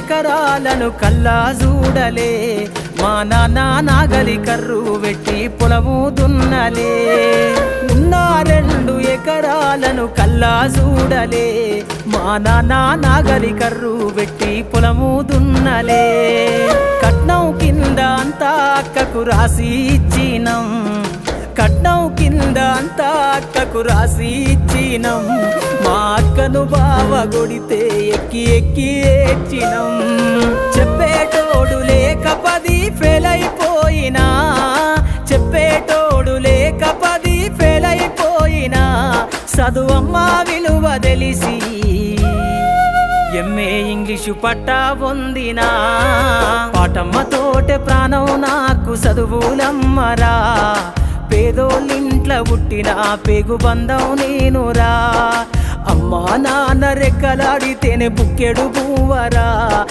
ఎకరాలను కల్లా చూడలే మా నాన్న నాగలి కర్రు వెట్టి పొలము దున్నలే ఉన్న 2 ఎకరాలను కల్లా చూడలే మా నాన్న నాగలి కర్రు వెట్టి పొలము దున్నలే కట్నం కింద అంతా అక్కకు రాసి ఇచ్చినం కట్నం కింద అంతా అక్కకు రాసి ఇచ్చినం మా అక్కను బావ కొడితే ఎక్కి ఎక్కి ఏడ్చినం చెప్పేటోడు లేక 10 ఫెయిల్ అయిపోయినా చెప్పేటోడు లేక 10 ఫెయిల్ అయిపోయినా చదువమ్మ విలువ తెలిసి ఎంఏ ఇంగ్లీషు పట్టా పొందినా పాటమ్మతోటే ప్రాణం నాకు చదువులమ్మరా పేదోళ్ళింట్ల పుట్టిన పేగు బంధం నేనురా అమ్మా నాన్న రెక్కలాడితేనే బుక్కెడు పువ్వరా